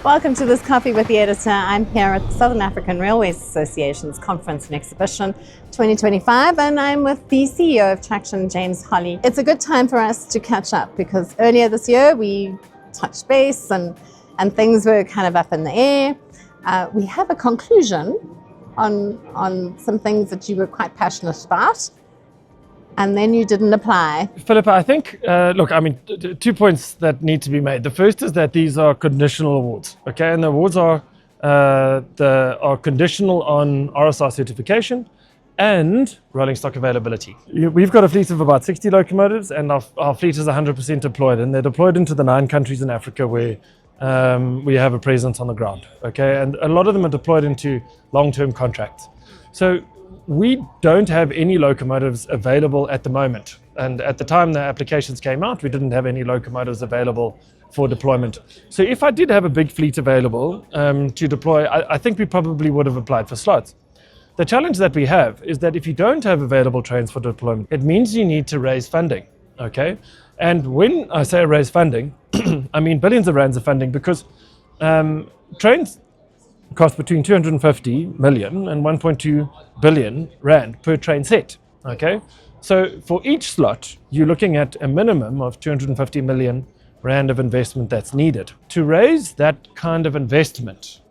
Welcome to this Coffee with the Editor. I'm here at the Southern African Railways Association's Conference and Exhibition 2025, and I'm with the CEO of Traxtion, James Holley. It's a good time for us to catch up because earlier this year we touched base and things were kind of up in the air. We have a conclusion on some things that you were quite passionate about, and then you didn't apply. Phillippa, I think, 2 points that need to be made. The first is that these are conditional awards, okay? And the awards are conditional on RSR certification and rolling stock availability. We've got a fleet of about 60 locomotives, and our fleet is 100% deployed, and they're deployed into the 9 countries in Africa where we have a presence on the ground, okay? And a lot of them are deployed into long-term contracts. So we don't have any locomotives available at the moment. And at the time the applications came out, we didn't have any locomotives available for deployment. So if I did have a big fleet available to deploy, I think we probably would have applied for slots. The challenge that we have is that if you don't have available trains for deployment, it means you need to raise funding, okay? And when I say raise funding, I mean billions of rands of funding, because trains cost between 250 million and 1.2 billion rand per train set, okay? So for each slot, you're looking at a minimum of 250 million rand of investment that's needed. To raise that kind of investment,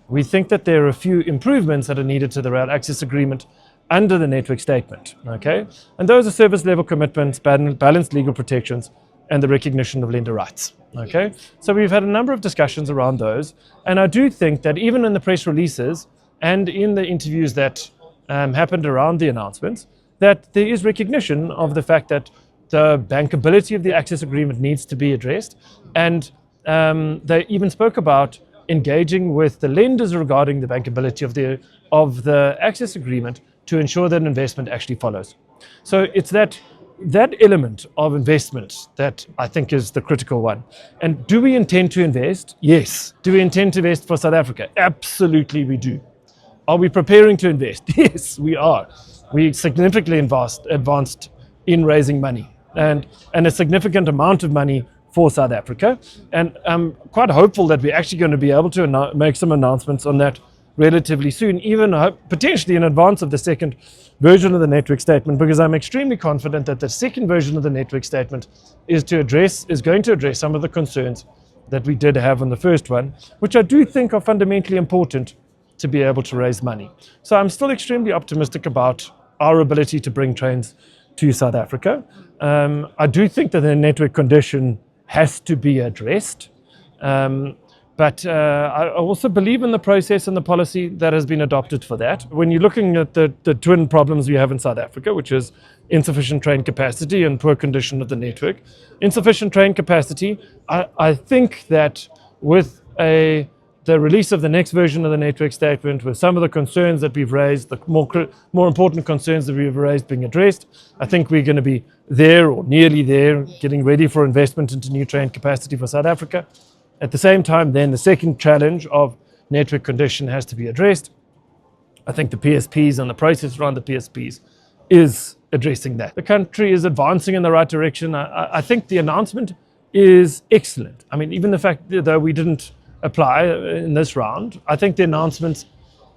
we think that there are a few improvements that are needed to the rail access agreement under the network statement, okay? And those are service level commitments, balanced legal protections, and the recognition of lender rights, okay? So we've had a number of discussions around those, and I do think that even in the press releases and in the interviews that happened around the announcements, that there is recognition of the fact that the bankability of the access agreement needs to be addressed, and they even spoke about engaging with the lenders regarding the bankability of the access agreement to ensure that investment actually follows. So it's that element of investment that I think is the critical one. And do we intend to invest? Yes. Do we intend to invest for South Africa? Absolutely we do. Are we preparing to invest? Yes, we are. We significantly advanced in raising money and a significant amount of money for South Africa. And I'm quite hopeful that we're actually going to be able to make some announcements on that relatively soon, even potentially in advance of the second version of the network statement, because I'm extremely confident that the second version of the network statement is going to address some of the concerns that we did have on the first one, which I do think are fundamentally important to be able to raise money. So I'm still extremely optimistic about our ability to bring trains to South Africa. I do think that the network condition has to be addressed. But I also believe in the process and the policy that has been adopted for that. When you're looking at the twin problems we have in South Africa, which is insufficient train capacity and poor condition of the network. Insufficient train capacity, I think that with the release of the next version of the network statement, with some of the concerns that we've raised, the more important concerns that we've raised being addressed, I think we're going to be there or nearly there, getting ready for investment into new train capacity for South Africa. At the same time, then the second challenge of network condition has to be addressed. I think the PSPs and the process around the PSPs is addressing that. The country is advancing in the right direction. I think the announcement is excellent. I mean, even the fact that though we didn't apply in this round, I think the announcement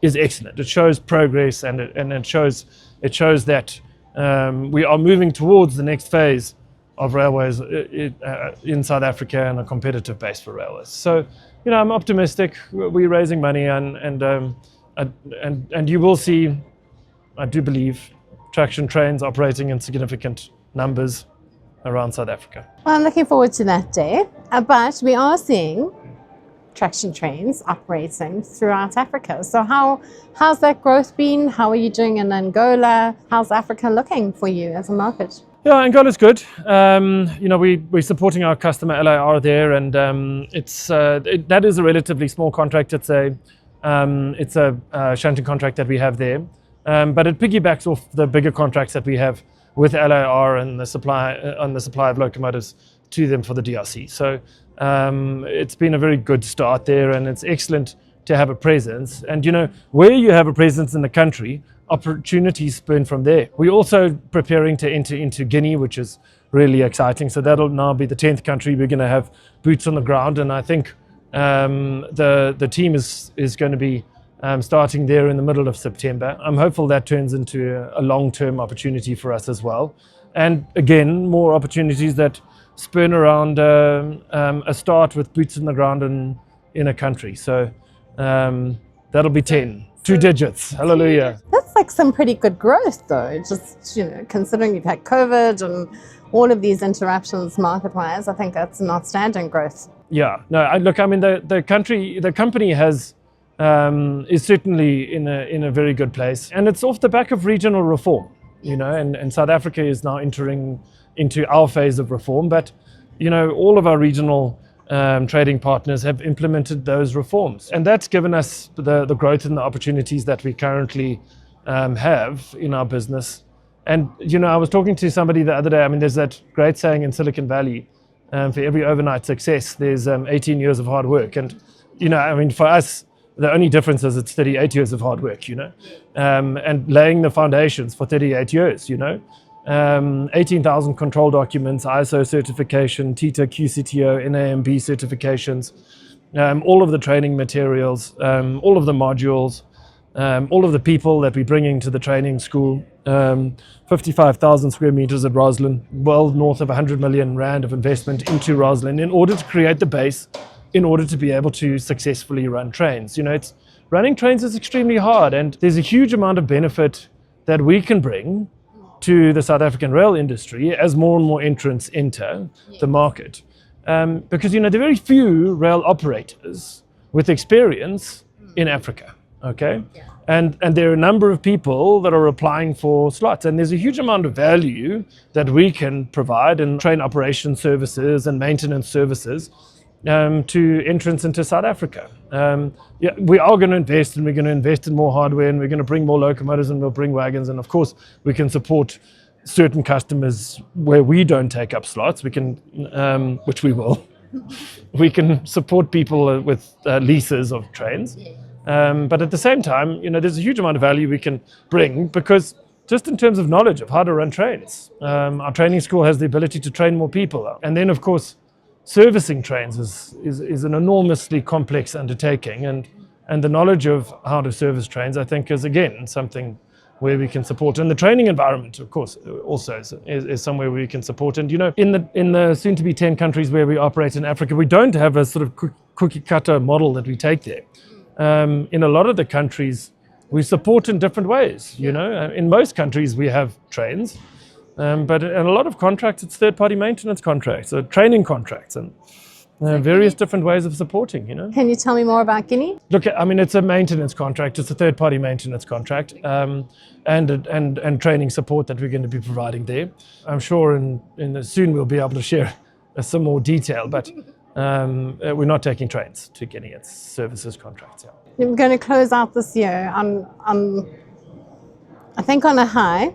is excellent. It shows progress, and it shows that we are moving towards the next phase of railways in South Africa and a competitive base for railways. So, I'm optimistic. We're raising money, and you will see, I do believe, Traxtion trains operating in significant numbers around South Africa. Well, I'm looking forward to that day, but we are seeing Traxtion trains operating throughout Africa. So how's that growth been? How are you doing in Angola? How's Africa looking for you as a market? Yeah, Angola's good. We're supporting our customer LIR there, and that is a relatively small contract. It's a shunting contract that we have there, but it piggybacks off the bigger contracts that we have with LIR and the supply of locomotives to them for the DRC. So it's been a very good start there, and it's excellent to have a presence. And where you have a presence in the country, opportunities spurn from there. We're also preparing to enter into Guinea, which is really exciting. So that'll now be the 10th country we're going to have boots on the ground. And I think The team is going to be starting there in the middle of September. I'm hopeful that turns into a long-term opportunity for us as well. And again, more opportunities that spurn around a start with boots in the ground in a country. So that'll be 10, two digits. Hallelujah. That's like some pretty good growth, though. Just, considering you've had COVID and all of these interruptions market-wise, I think that's an outstanding growth. Yeah. No. Look. I mean, the company has is certainly in a very good place, and it's off the back of regional reform. And South Africa is now entering into our phase of reform. But all of our regional trading partners have implemented those reforms, and that's given us the growth and the opportunities that we currently have in our business. And I was talking to somebody the other day. I mean, there's that great saying in Silicon Valley, for every overnight success there's 18 years of hard work. And I mean, for us, the only difference is it's 38 years of hard work, and laying the foundations for 38 years, 18,000 control documents, ISO certification, TITA, QCTO, NAMB certifications, all of the training materials, all of the modules, all of the people that we're bringing to the training school, 55,000 square meters at Roslyn, well north of 100 million rand of investment into Roslyn in order to create the base in order to be able to successfully run trains. Running trains is extremely hard, and there's a huge amount of benefit that we can bring to the South African rail industry as more and more entrants enter the market. Because, there are very few rail operators with experience in Africa, okay? And there are a number of people that are applying for slots, and there's a huge amount of value that we can provide in train operation services and maintenance services to entrance into South Africa. We are going to invest, and we're going to invest in more hardware, and we're going to bring more locomotives, and we'll bring wagons, and of course we can support certain customers where we don't take up slots. We can, which we will. We can support people with leases of trains, but at the same time, there's a huge amount of value we can bring, because just in terms of knowledge of how to run trains, our training school has the ability to train more people, and then of course servicing trains is an enormously complex undertaking, and the knowledge of how to service trains, I think, is again something where we can support. And the training environment, of course, also is somewhere we can support. And in the soon-to-be 10 countries where we operate in Africa, we don't have a sort of cookie-cutter model that we take there. In a lot of the countries, we support in different ways. In most countries we have trains. But in a lot of contracts, it's third-party maintenance contracts, or training contracts, and various different ways of supporting, Can you tell me more about Guinea? Look, I mean, it's a maintenance contract. It's a third-party maintenance contract, and training support that we're going to be providing there. I'm sure soon we'll be able to share some more detail, but we're not taking trains to Guinea. It's services contracts, yeah. We're going to close out this year on I think, on a high.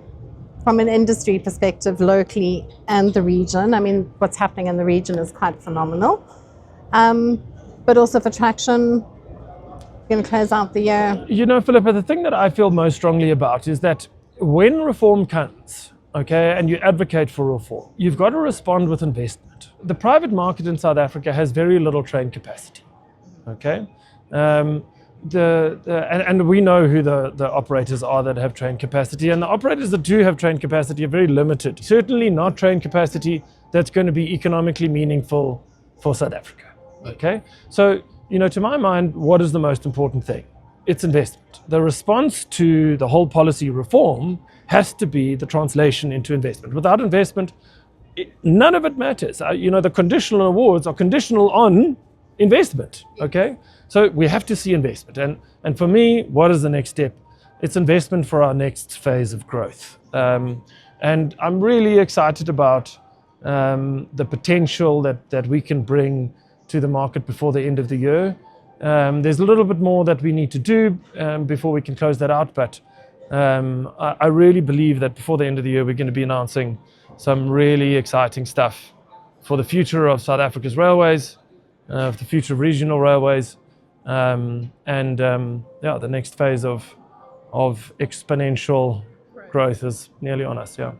From an industry perspective, locally and the region. I mean, what's happening in the region is quite phenomenal. But also for Traxtion, we're going to close out the year. Phillippa, the thing that I feel most strongly about is that when reform comes, okay, and you advocate for reform, you've got to respond with investment. The private market in South Africa has very little train capacity, okay? And we know who the operators are that have train capacity, and the operators that do have train capacity are very limited. Certainly not train capacity that's going to be economically meaningful for South Africa. Okay, so to my mind, what is the most important thing? It's investment. The response to the whole policy reform has to be the translation into investment. Without investment, none of it matters. The conditional awards are conditional on investment. Okay. So we have to see investment. And for me, what is the next step? It's investment for our next phase of growth. And I'm really excited about the potential that we can bring to the market before the end of the year. There's a little bit more that we need to do before we can close that out. But I really believe that before the end of the year, we're going to be announcing some really exciting stuff for the future of South Africa's railways, of the future of regional railways. The next phase of exponential growth is nearly on us. Yeah.